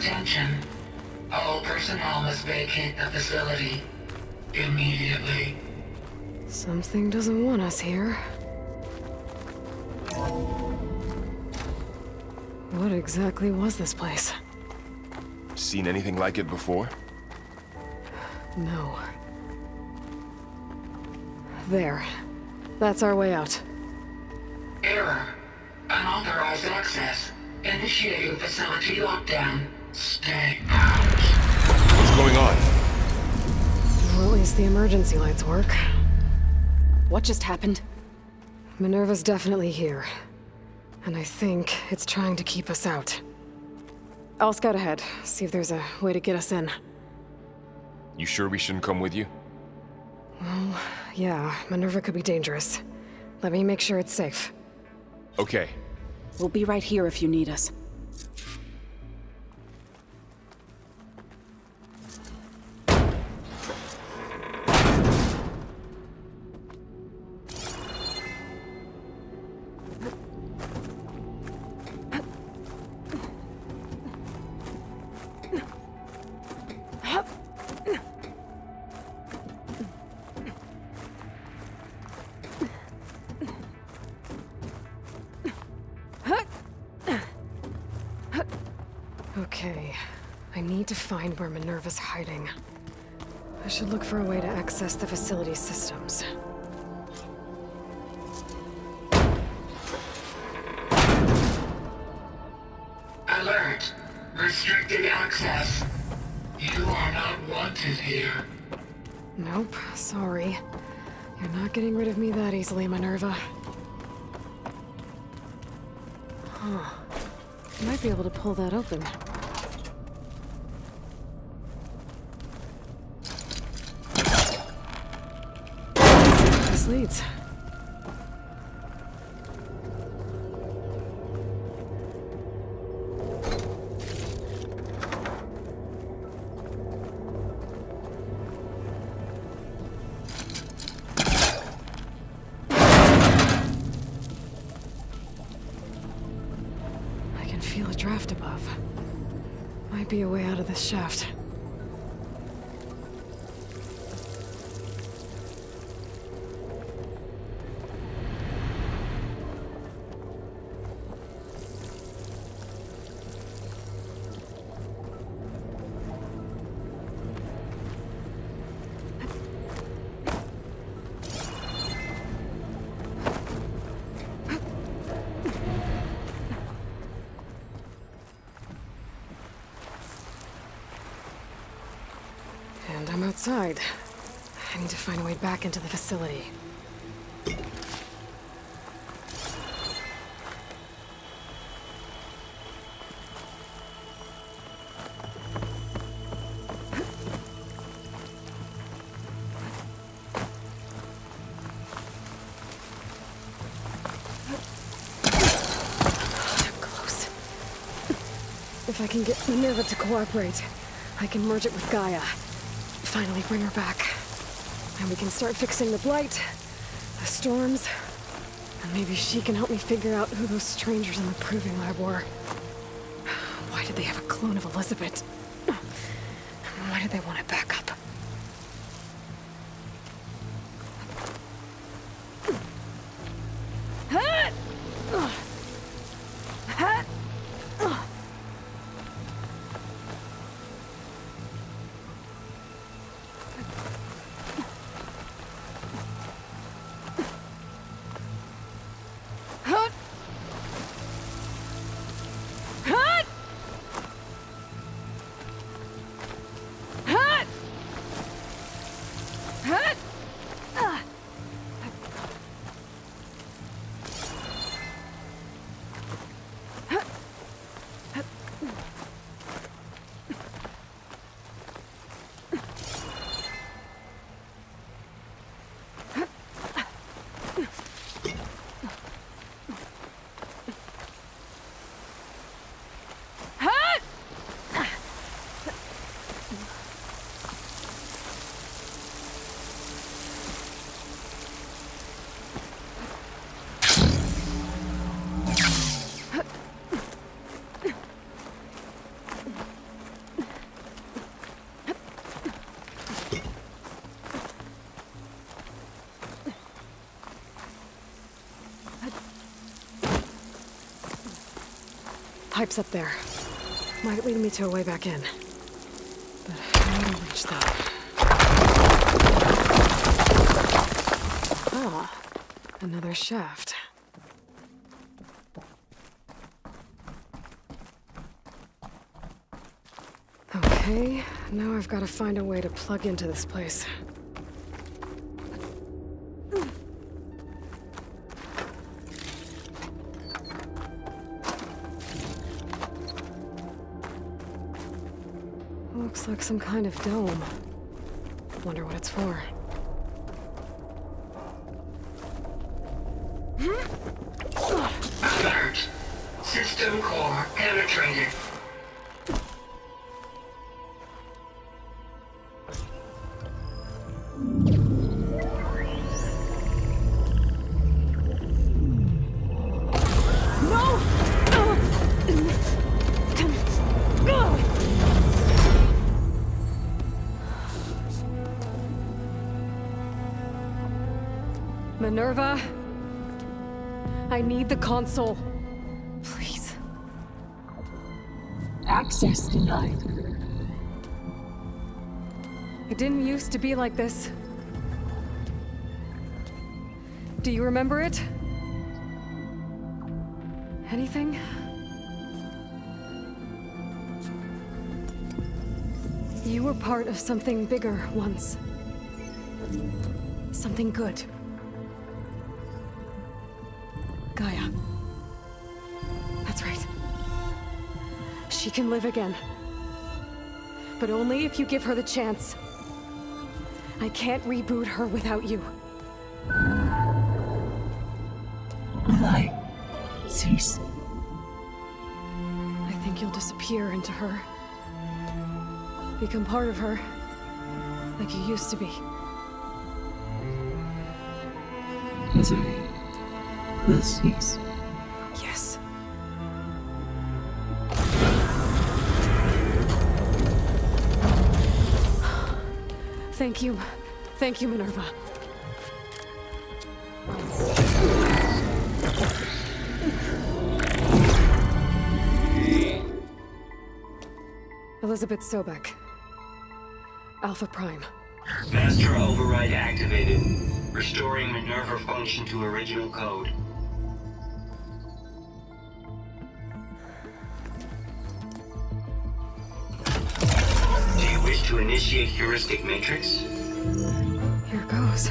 Attention. All personnel must vacate the facility. Immediately. Something doesn't want us here. What exactly was this place? Seen anything like it before? No. There. That's our way out. Error. Unauthorized access. Initiating facility lockdown. Stay out. What's going on? Well, at least the emergency lights work. What just happened? Minerva's definitely here. And I think it's trying to keep us out. I'll scout ahead, see if there's a way to get us in. You sure we shouldn't come with you? Well, yeah, Minerva could be dangerous. Let me make sure it's safe. Okay. We'll be right here if you need us. Okay, I need to find where Minerva's hiding. I should look for a way to access the facility's systems. Alert. Restricted access. You are not wanted here. Nope, sorry. You're not getting rid of me that easily, Minerva. Huh. Might be able to pull that open. This leads. Feel a draft above. Might be a way out of this shaft. And I'm outside. I need to find a way back into the facility. Close. If I can get Minerva to cooperate, I can merge it with GAIA. Finally bring her back. And we can start fixing the blight, the storms, and maybe she can help me figure out who those strangers in the proving lab were. Why did they have a clone of Elizabeth? Why did they want it back up? pipes up there. Might lead me to a way back in. But how to reach them? Ah, another shaft. Okay, now I've got to find a way to plug into this place. Looks like some kind of dome. Wonder what it's for. Alert. System core penetrated. Minerva, I need the console. Please. Access denied. It didn't used to be like this. Do you remember it? Anything? You were part of something bigger once. Something good. Gaia. That's right. She can live again. But only if you give her the chance. I can't reboot her without you. Aloy, cease. I think you'll disappear into her. Become part of her. Like you used to be. Misery will cease. Yes. Thank you. Thank you, Minerva. Elizabeth Sobek. Alpha Prime. Master override activated. Restoring Minerva function to original code. Do you wish to initiate heuristic matrix? Here goes.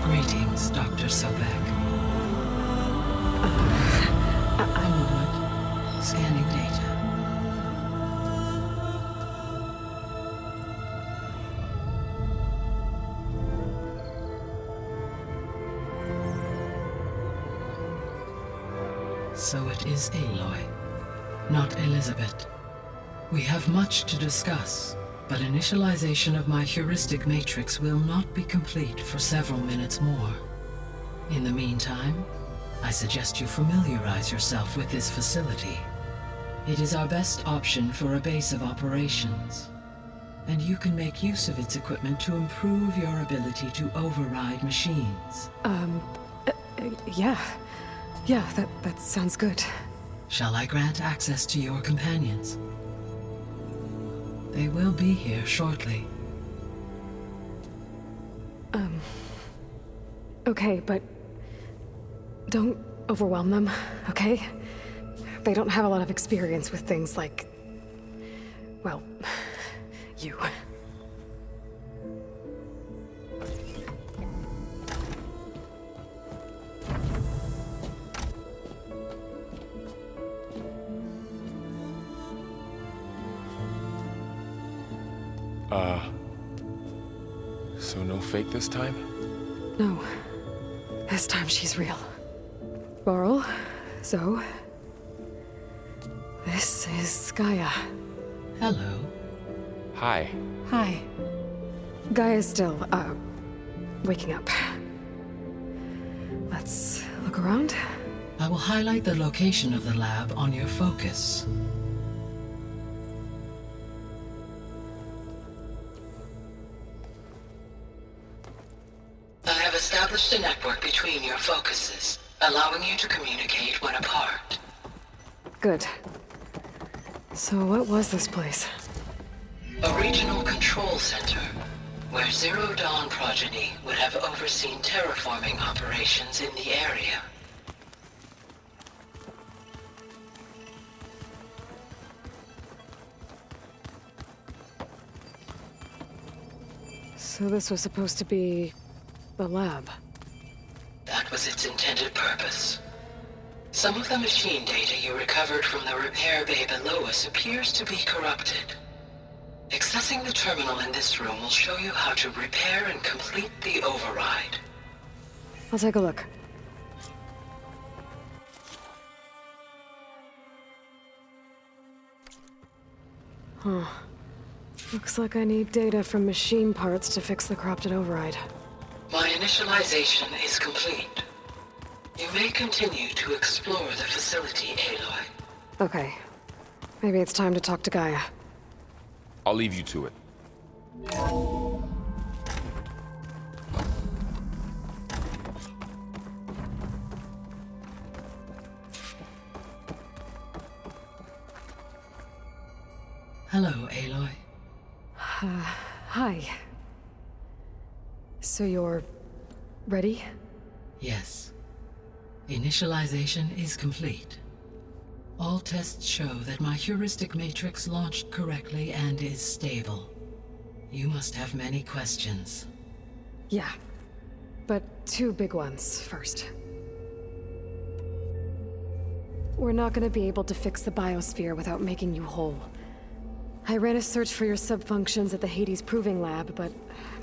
Greetings, Dr. Sobek. A moment. Scanning data. So it is Aloy, not Elizabeth. We have much to discuss, but initialization of my heuristic matrix will not be complete for several minutes more. In the meantime, I suggest you familiarize yourself with this facility. It is our best option for a base of operations, and you can make use of its equipment to improve your ability to override machines. Yeah. Yeah, that sounds good. Shall I grant access to your companions? They will be here shortly. Okay, but don't overwhelm them, okay? They don't have a lot of experience with things like, well, you. So no fake this time? No. This time she's real. Varl, Zoe. This is Gaia. Hello. Hi. Hi. Gaia's still, waking up. Let's look around. I will highlight the location of the lab on your focus. I have established a network between your focuses, allowing you to communicate when apart. Good. So what was this place? A regional control center, where Zero Dawn progeny would have overseen terraforming operations in the area. So this was supposed to be the lab. That was its intended purpose. Some of the machine data you recovered from the repair bay below us appears to be corrupted. Accessing the terminal in this room will show you how to repair and complete the override. I'll take a look. Huh. Looks like I need data from machine parts to fix the corrupted override. My initialization is complete. You may continue to explore the facility, Aloy. Okay. Maybe it's time to talk to Gaia. I'll leave you to it. Hello, Aloy. Hi. So you're... ready? Yes. Initialization is complete. All tests show that my heuristic matrix launched correctly and is stable. You must have many questions. Yeah. But two big ones first. We're not gonna be able to fix the biosphere without making you whole. I ran a search for your subfunctions at the Hades Proving Lab, but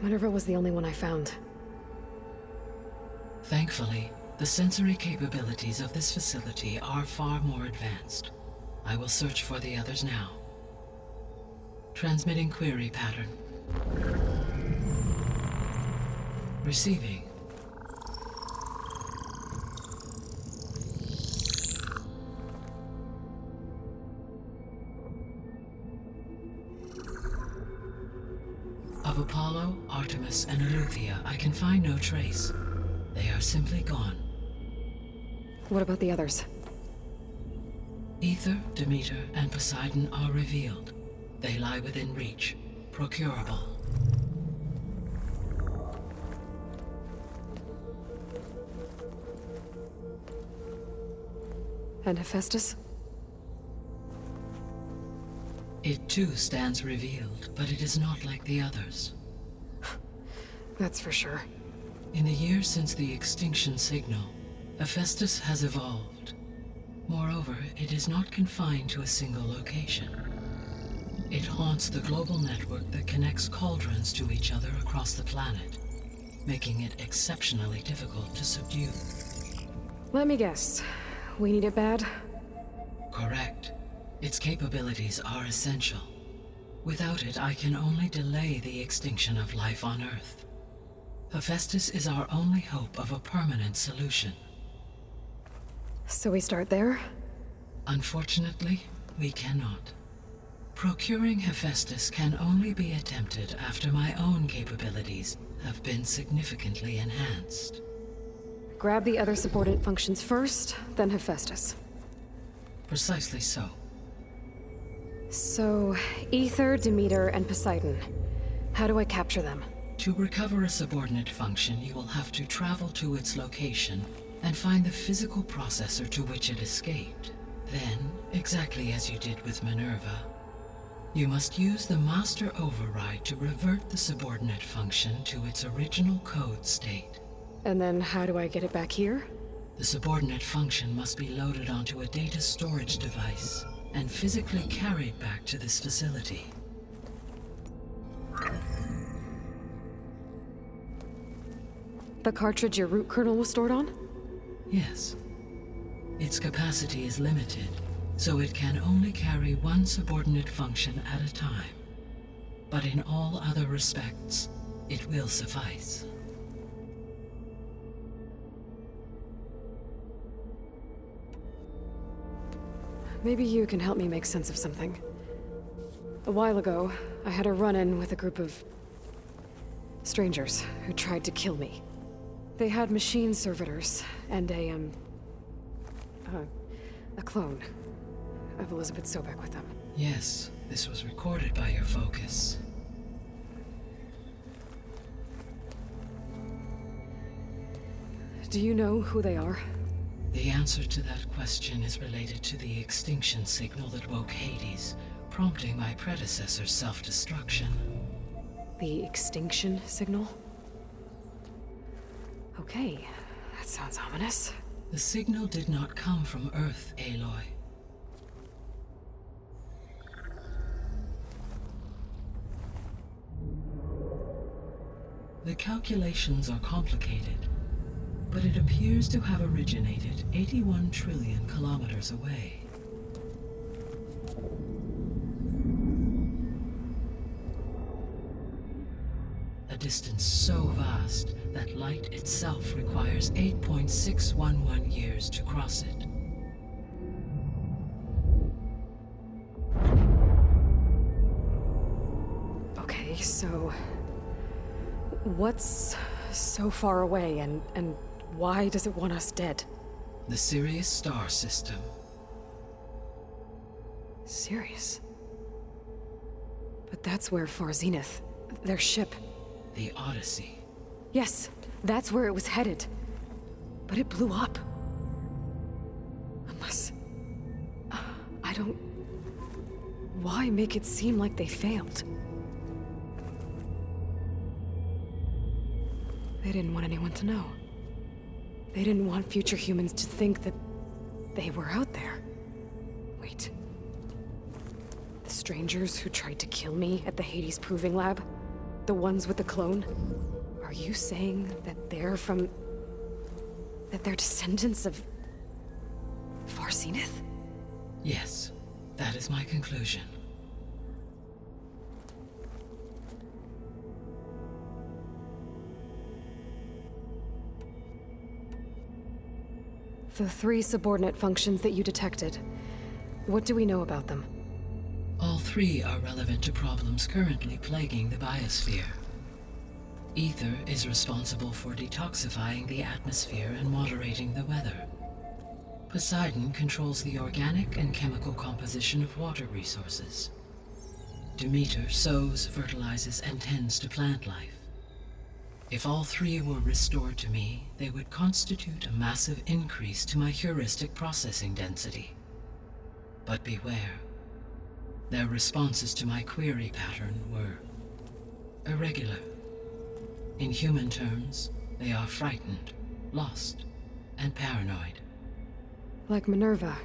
Minerva was the only one I found. Thankfully, the sensory capabilities of this facility are far more advanced. I will search for the others now. Transmitting query pattern. Receiving. Of Apollo, Artemis, and Eleuthia, I can find no trace. They are simply gone. What about the others? Ether, Demeter, and Poseidon are revealed. They lie within reach, procurable. And Hephaestus? It too stands revealed, but it is not like the others. That's for sure. In the years since the extinction signal, Hephaestus has evolved. Moreover, it is not confined to a single location. It haunts the global network that connects cauldrons to each other across the planet, making it exceptionally difficult to subdue. Let me guess. We need it bad? Correct. Its capabilities are essential. Without it, I can only delay the extinction of life on Earth. Hephaestus is our only hope of a permanent solution. So we start there? Unfortunately, we cannot. Procuring Hephaestus can only be attempted after my own capabilities have been significantly enhanced. Grab the other subordinate functions first, then Hephaestus. Precisely so. So, Ether, Demeter, and Poseidon. How do I capture them? To recover a subordinate function, you will have to travel to its location and find the physical processor to which it escaped. Then, exactly as you did with Minerva, you must use the master override to revert the subordinate function to its original code state. And then how do I get it back here? The subordinate function must be loaded onto a data storage device and physically carried back to this facility. The cartridge your root kernel was stored on? Yes. Its capacity is limited, so it can only carry one subordinate function at a time. but in all other respects, it will suffice. Maybe you can help me make sense of something. A while ago, I had a run-in with a group of strangers who tried to kill me. They had machine servitors and a clone of Elizabeth Sobek with them. Yes, this was recorded by your focus. Do you know who they are? The answer to that question is related to the extinction signal that woke Hades, prompting my predecessor's self-destruction. The extinction signal? Okay, that sounds ominous. The signal did not come from Earth, Aloy. The calculations are complicated, but it appears to have originated 81 trillion kilometers away. A distance so vast that light itself requires 8.611 years to cross it. Okay, so what's so far away and why does it want us dead? The Sirius star system. Sirius? But that's where Far Zenith, their ship. The Odyssey. Yes, that's where it was headed. But it blew up. Unless... I don't... Why make it seem like they failed? They didn't want anyone to know. They didn't want future humans to think that they were out there. Wait. The strangers who tried to kill me at the Hades Proving Lab? The ones with the clone? Are you saying that they're from... that they're descendants of... Far Zenith? Yes, that is my conclusion. The 3 subordinate functions that you detected. What do we know about them? All 3 are relevant to problems currently plaguing the biosphere. Ether is responsible for detoxifying the atmosphere and moderating the weather. Poseidon controls the organic and chemical composition of water resources. Demeter sows, fertilizes, and tends to plant life. If all 3 were restored to me, they would constitute a massive increase to my heuristic processing density. But beware. Their responses to my query pattern were irregular. In human terms, they are frightened, lost, and paranoid. Like Minerva.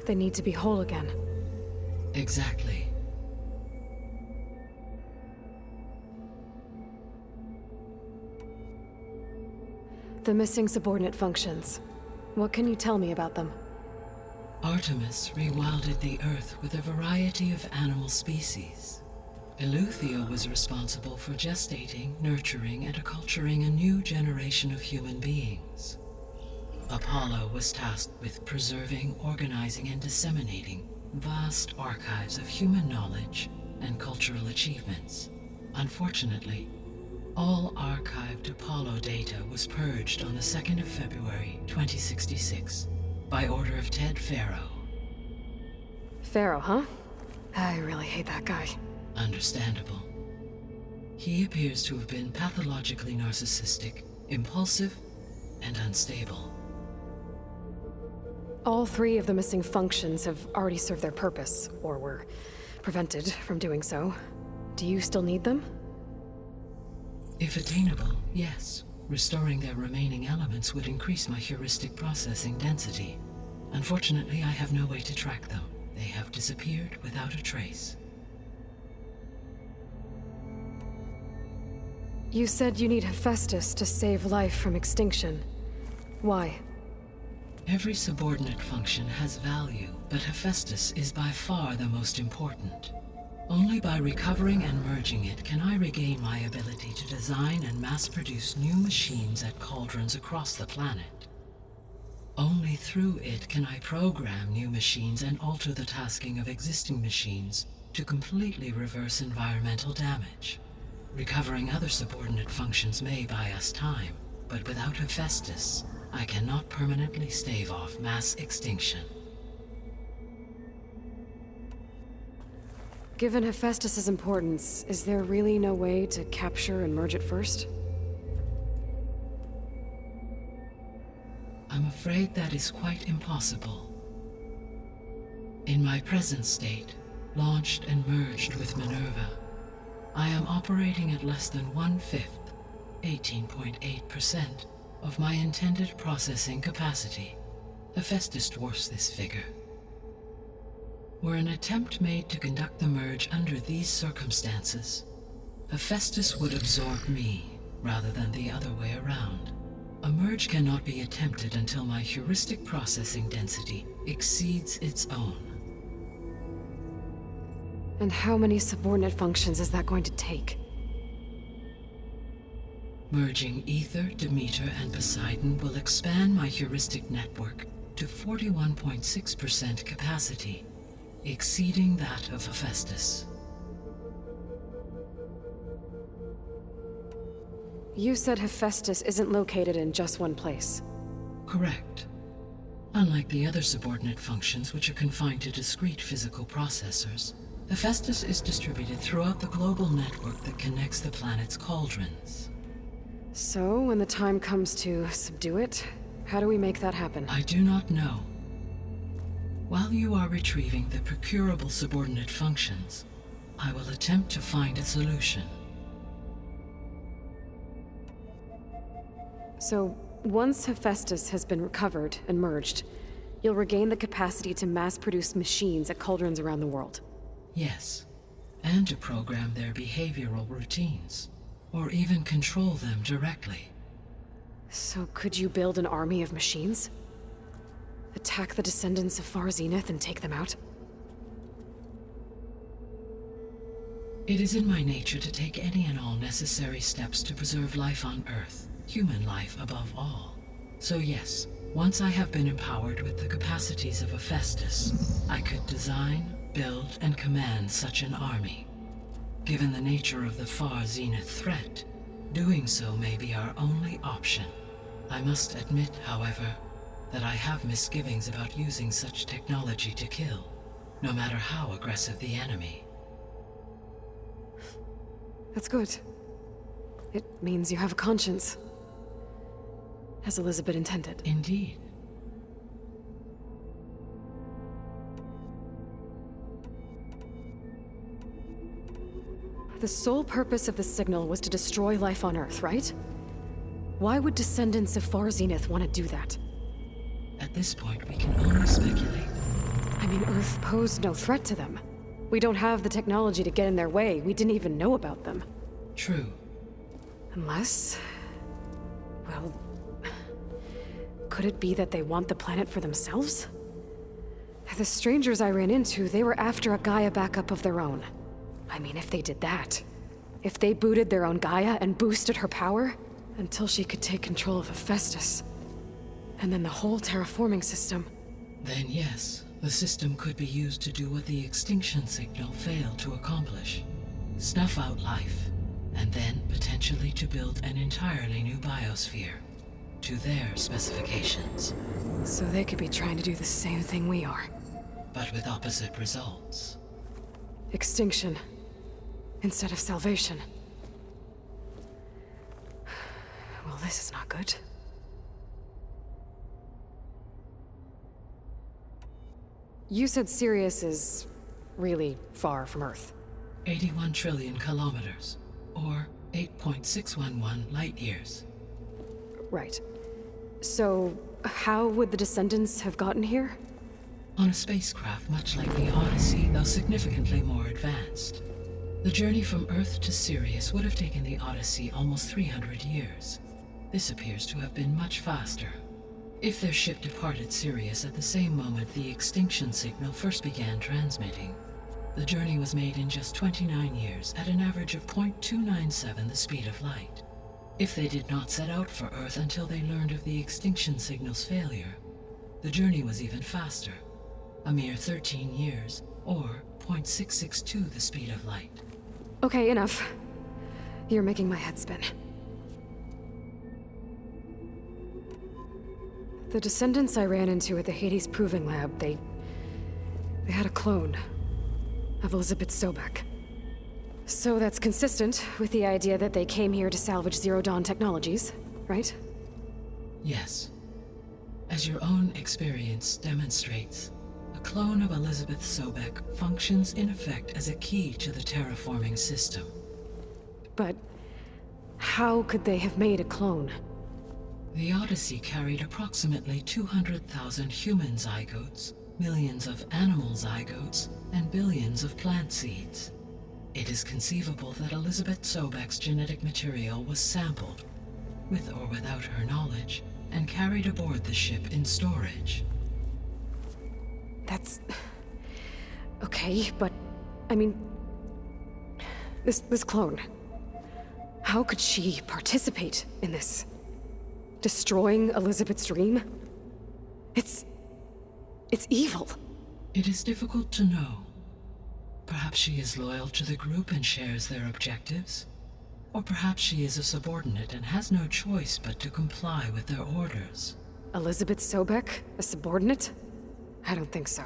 They need to be whole again. Exactly. The missing subordinate functions. What can you tell me about them? Artemis rewilded the Earth with a variety of animal species. Eleuthia was responsible for gestating, nurturing, and acculturating a new generation of human beings. Apollo was tasked with preserving, organizing, and disseminating vast archives of human knowledge and cultural achievements. Unfortunately, all archived Apollo data was purged on the 2nd of February, 2066, by order of Ted Farrow. Pharaoh, huh? I really hate that guy. Understandable. He appears to have been pathologically narcissistic, impulsive, and unstable. All 3 of the missing functions have already served their purpose, or were prevented from doing so. Do you still need them? If attainable, yes. Restoring their remaining elements would increase my heuristic processing density. Unfortunately, I have no way to track them. They have disappeared without a trace. You said you need Hephaestus to save life from extinction. Why? Every subordinate function has value, but Hephaestus is by far the most important. Only by recovering and merging it can I regain my ability to design and mass-produce new machines at cauldrons across the planet. Only through it can I program new machines and alter the tasking of existing machines to completely reverse environmental damage. Recovering other subordinate functions may buy us time, but without Hephaestus, I cannot permanently stave off mass extinction. Given Hephaestus's importance, is there really no way to capture and merge it first? I'm afraid that is quite impossible. In my present state, launched and merged with Minerva, I am operating at less than 1/5, 18.8%, of my intended processing capacity. Hephaestus dwarfs this figure. Were an attempt made to conduct the merge under these circumstances, Hephaestus would absorb me, rather than the other way around. A merge cannot be attempted until my heuristic processing density exceeds its own. And how many subordinate functions is that going to take? Merging Ether, Demeter, and Poseidon will expand my heuristic network to 41.6% capacity, exceeding that of Hephaestus. You said Hephaestus isn't located in just one place. Correct. Unlike the other subordinate functions, which are confined to discrete physical processors, Hephaestus is distributed throughout the global network that connects the planet's cauldrons. So, when the time comes to subdue it, how do we make that happen? I do not know. While you are retrieving the procurable subordinate functions, I will attempt to find a solution. So, once Hephaestus has been recovered and merged, you'll regain the capacity to mass-produce machines at cauldrons around the world. Yes, and to program their behavioral routines, or even control them directly. So could you build an army of machines? Attack the descendants of Far Zenith and take them out? It is in my nature to take any and all necessary steps to preserve life on Earth, human life above all. So yes, once I have been empowered with the capacities of Hephaestus, I could design, build, and command such an army. Given the nature of the Far Zenith threat, doing so may be our only option. I must admit, however, that I have misgivings about using such technology to kill, no matter how aggressive the enemy. That's good. It means you have a conscience. As Elizabeth intended. Indeed. The sole purpose of the signal was to destroy life on Earth, right? Why would descendants of Far Zenith want to do that? At this point, we can only speculate. I mean, Earth posed no threat to them. We don't have the technology to get in their way. We didn't even know about them. True. Unless... well... could it be that they want the planet for themselves? The strangers I ran into, they were after a Gaia backup of their own. I mean, if they did that, if they booted their own Gaia and boosted her power, until she could take control of Hephaestus, and then the whole terraforming system. Then yes, the system could be used to do what the extinction signal failed to accomplish. Snuff out life, and then potentially to build an entirely new biosphere, to their specifications. So they could be trying to do the same thing we are. But with opposite results. Extinction. Instead of salvation. Well, this is not good. You said Sirius is really far from Earth. 81 trillion kilometers, or 8.611 light years. Right. So, how would the descendants have gotten here? On a spacecraft much like the Odyssey, though significantly more advanced. The journey from Earth to Sirius would have taken the Odyssey almost 300 years. This appears to have been much faster. If their ship departed Sirius at the same moment the extinction signal first began transmitting, The journey was made in just 29 years at an average of 0.297 the speed of light. If they did not set out for Earth until they learned of the extinction signal's failure, the journey was even faster, a mere 13 years, or 0.662 the speed of light. Okay, enough. You're making my head spin. The descendants I ran into at the Hades Proving Lab, they had a clone of Elizabeth Sobek. So that's consistent with the idea that they came here to salvage Zero Dawn technologies, right? Yes. As your own experience demonstrates, a clone of Elizabeth Sobek functions in effect as a key to the terraforming system. But how could they have made a clone? The Odyssey carried approximately 200,000 human zygotes, millions of animal zygotes, and billions of plant seeds. It is conceivable that Elizabeth Sobek's genetic material was sampled, with or without her knowledge, and carried aboard the ship in storage. That's... okay, but... I mean... This clone... How could she participate in this? Destroying Elizabeth's dream? It's evil. It is difficult to know. Perhaps she is loyal to the group and shares their objectives. Or perhaps she is a subordinate and has no choice but to comply with their orders. Elizabeth Sobek? A subordinate? I don't think so.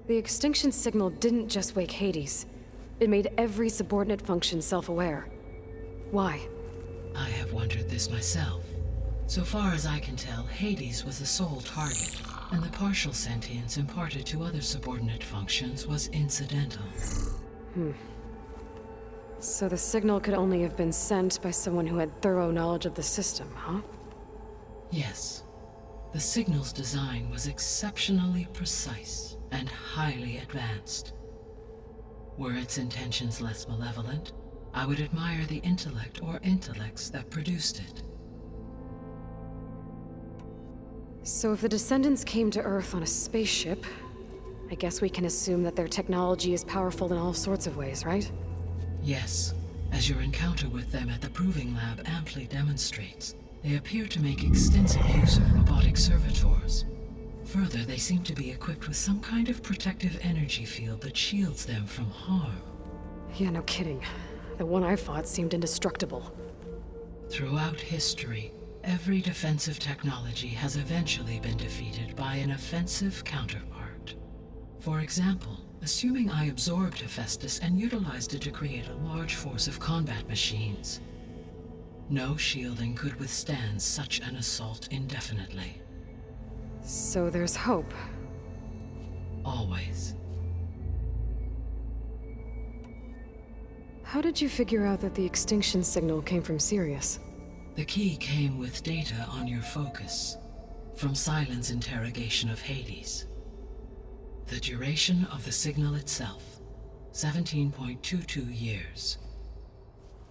The extinction signal didn't just wake Hades. It made every subordinate function self-aware. Why? I have wondered this myself. So far as I can tell, Hades was the sole target, and the partial sentience imparted to other subordinate functions was incidental. So the signal could only have been sent by someone who had thorough knowledge of the system, huh? Yes. The signal's design was exceptionally precise and highly advanced. Were its intentions less malevolent, I would admire the intellect or intellects that produced it. So if the descendants came to Earth on a spaceship, I guess we can assume that their technology is powerful in all sorts of ways, right? Yes. As your encounter with them at the Proving Lab amply demonstrates, they appear to make extensive use of robotic servitors. Further, they seem to be equipped with some kind of protective energy field that shields them from harm. Yeah, no kidding. The one I fought seemed indestructible. Throughout history, every defensive technology has eventually been defeated by an offensive counterpart. For example, assuming I absorbed Hephaestus and utilized it to create a large force of combat machines. No shielding could withstand such an assault indefinitely. So there's hope. Always. How did you figure out that the extinction signal came from Sirius? The key came with data on your focus, from Sylens' interrogation of Hades. The duration of the signal itself, 17.22 years.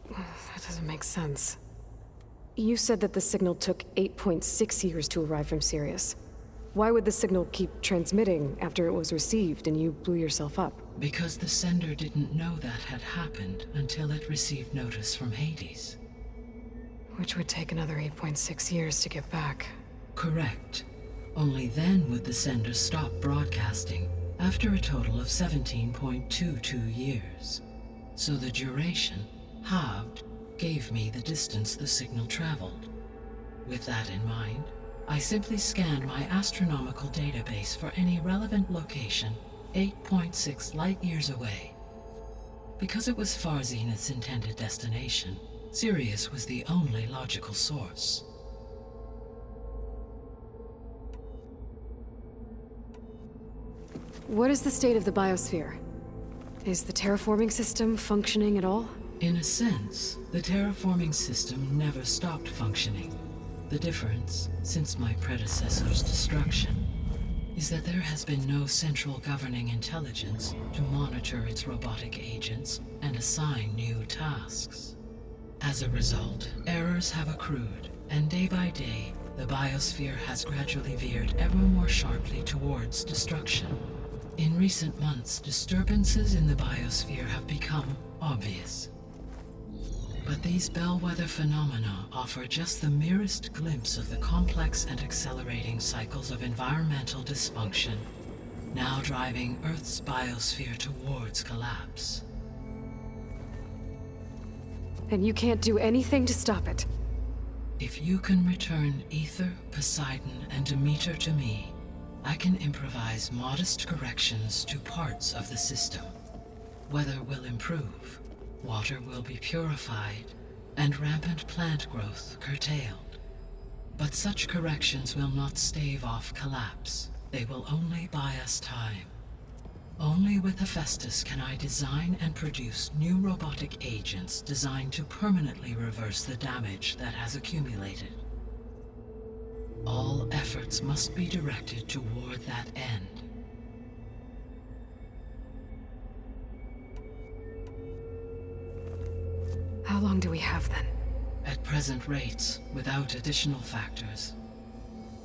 That doesn't make sense. You said that the signal took 8.6 years to arrive from Sirius. Why would the signal keep transmitting after it was received and you blew yourself up? Because the sender didn't know that had happened until it received notice from Hades. Which would take another 8.6 years to get back. Correct. Only then would the sender stop broadcasting, after a total of 17.22 years. So the duration, halved, gave me the distance the signal traveled. With that in mind, I simply scanned my astronomical database for any relevant location 8.6 light-years away. Because it was Far Zenith's intended destination, Sirius was the only logical source. What is the state of the biosphere? Is the terraforming system functioning at all? In a sense, the terraforming system never stopped functioning. The difference, since my predecessor's destruction, is that there has been no central governing intelligence to monitor its robotic agents and assign new tasks. As a result, errors have accrued, and day by day, the biosphere has gradually veered ever more sharply towards destruction. In recent months, disturbances in the biosphere have become obvious. But these bellwether phenomena offer just the merest glimpse of the complex and accelerating cycles of environmental dysfunction, now driving Earth's biosphere towards collapse. And you can't do anything to stop it? If you can return Aether, Poseidon, and Demeter to me, I can improvise modest corrections to parts of the system. Weather will improve, water will be purified, and rampant plant growth curtailed. But such corrections will not stave off collapse. They will only buy us time. Only with Hephaestus can I design and produce new robotic agents designed to permanently reverse the damage that has accumulated. All efforts must be directed toward that end. How long do we have then? At present rates, without additional factors,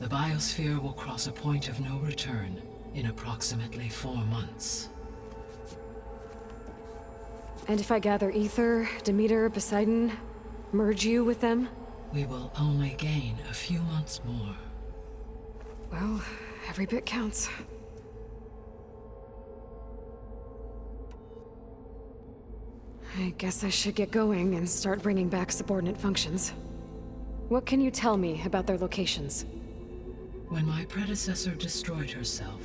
the biosphere will cross a point of no return in approximately 4 months. And if I gather Aether, Demeter, Poseidon, merge you with them? We will only gain a few months more. Well, every bit counts. I guess I should get going and start bringing back subordinate functions. What can you tell me about their locations? When my predecessor destroyed herself,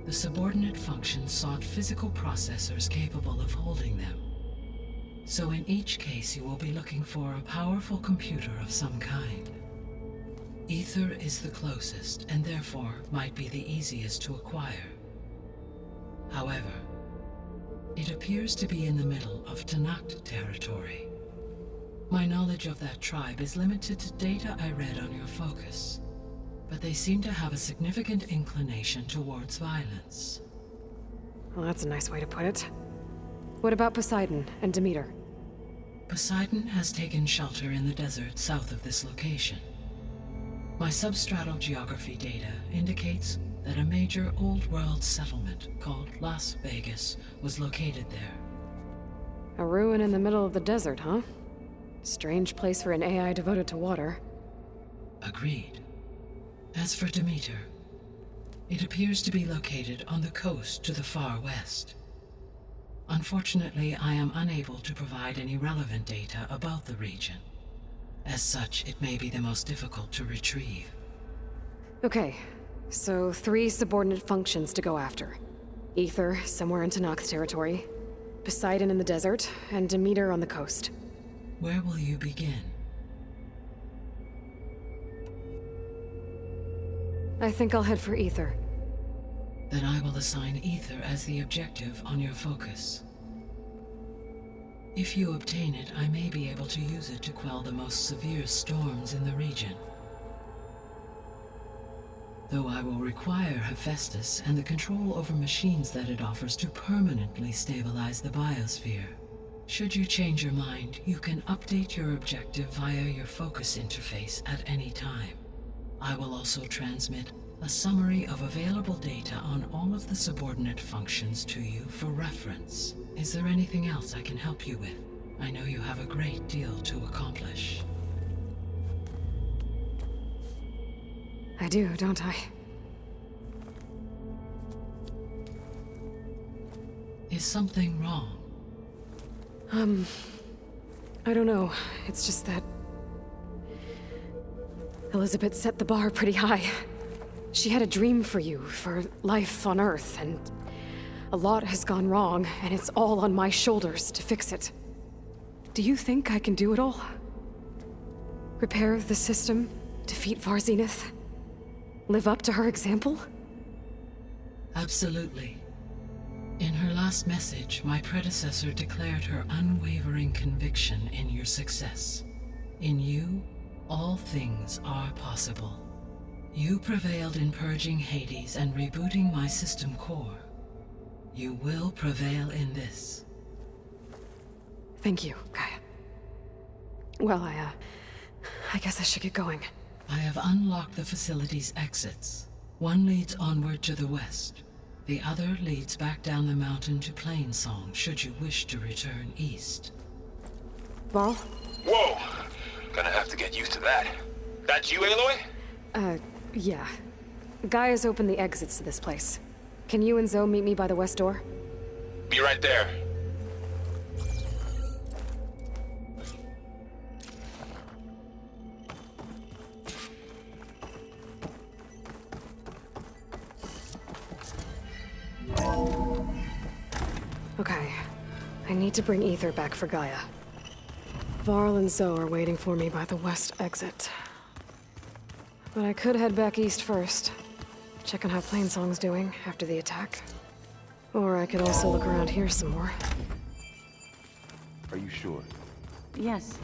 the subordinate functions sought physical processors capable of holding them. So in each case you will be looking for a powerful computer of some kind. Aether is the closest, and therefore might be the easiest to acquire. However, it appears to be in the middle of Talanah territory. My knowledge of that tribe is limited to data I read on your focus, but they seem to have a significant inclination towards violence. Well, that's a nice way to put it. What about Poseidon and Demeter? Poseidon has taken shelter in the desert south of this location. My substratal geography data indicates that a major old-world settlement called Las Vegas was located there. A ruin in the middle of the desert, huh? Strange place for an AI devoted to water. Agreed. As for Demeter, it appears to be located on the coast to the far west. Unfortunately, I am unable to provide any relevant data about the region. As such, it may be the most difficult to retrieve. Okay, so 3 subordinate functions to go after. Aether, somewhere in Talanah territory. Poseidon in the desert, and Demeter on the coast. Where will you begin? I think I'll head for Aether. Then I will assign Aether as the objective on your focus. If you obtain it, I may be able to use it to quell the most severe storms in the region. Though I will require Hephaestus and the control over machines that it offers to permanently stabilize the biosphere. Should you change your mind, you can update your objective via your focus interface at any time. I will also transmit a summary of available data on all of the subordinate functions to you for reference. Is there anything else I can help you with? I know you have a great deal to accomplish. I do, don't I? Is something wrong? I don't know. It's just that Elizabeth set the bar pretty high. She had a dream for you, for life on Earth, and a lot has gone wrong, and it's all on my shoulders to fix it. Do you think I can do it all? Repair the system, defeat Varl, live up to her example? Absolutely. In her last message, my predecessor declared her unwavering conviction in your success. In you, all things are possible. You prevailed in purging Hades and rebooting my system core. You will prevail in this. Thank you, GAIA. Well, I guess I should get going. I have unlocked the facility's exits. One leads onward to the west. The other leads back down the mountain to Plainsong, should you wish to return east. Varl? Whoa! Gonna have to get used to that. That's you, Aloy? Yeah. Gaia's opened the exits to this place. Can you and Zoe meet me by the west door? Be right there. Okay. I need to bring Ether back for Gaia. Varl and Zoe are waiting for me by the west exit. But I could head back east first. Check on how Plainsong's doing after the attack. Or I could also look around here some more. Are you sure? Yes.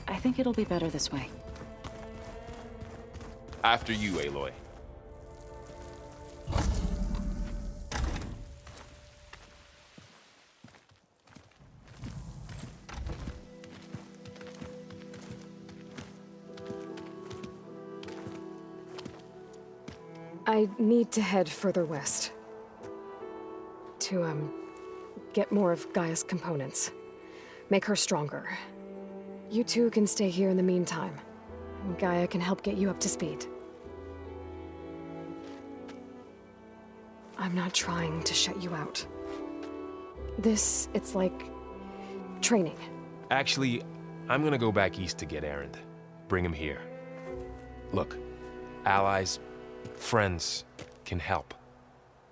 I think it'll be better this way. After you, Aloy. I need to head further west. To, get more of Gaia's components. Make her stronger. You two can stay here in the meantime. Gaia can help get you up to speed. I'm not trying to shut you out. It's like... training. Actually, I'm gonna go back east to get Erend. Bring him here. Look, allies, friends can help.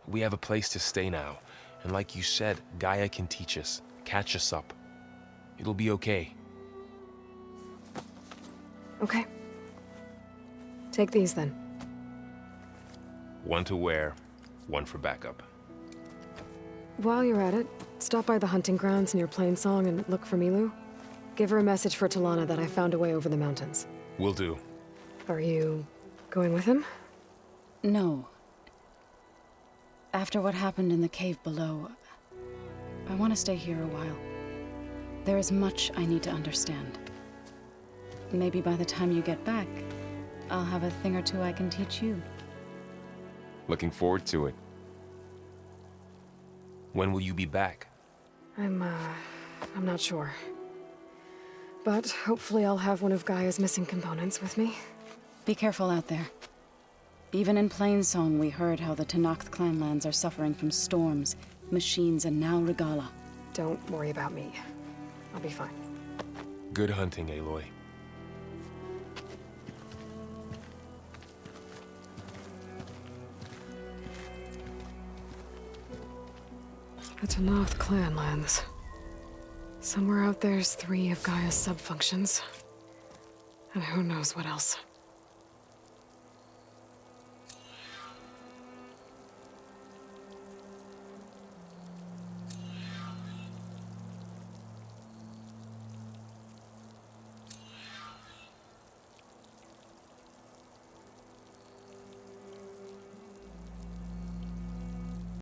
We have a place to stay now, and like you said, Gaia can teach us, catch us up. It'll be okay. Okay. Take these then. One to wear, one for backup. While you're at it, stop by the hunting grounds near Plainsong and look for Milu. Give her a message for Talanah that I found a way over the mountains. Will do. Are you going with him? No. After what happened in the cave below, I want to stay here a while. There is much I need to understand. Maybe by the time you get back, I'll have a thing or two I can teach you. Looking forward to it. When will you be back? I'm not sure. But hopefully I'll have one of Gaia's missing components with me. Be careful out there. Even in Plainsong, we heard how the Tenakth clanlands are suffering from storms, machines, and now Regalla. Don't worry about me. I'll be fine. Good hunting, Aloy. The Tenakth clanlands. Somewhere out there's 3 of Gaia's sub-functions. And who knows what else.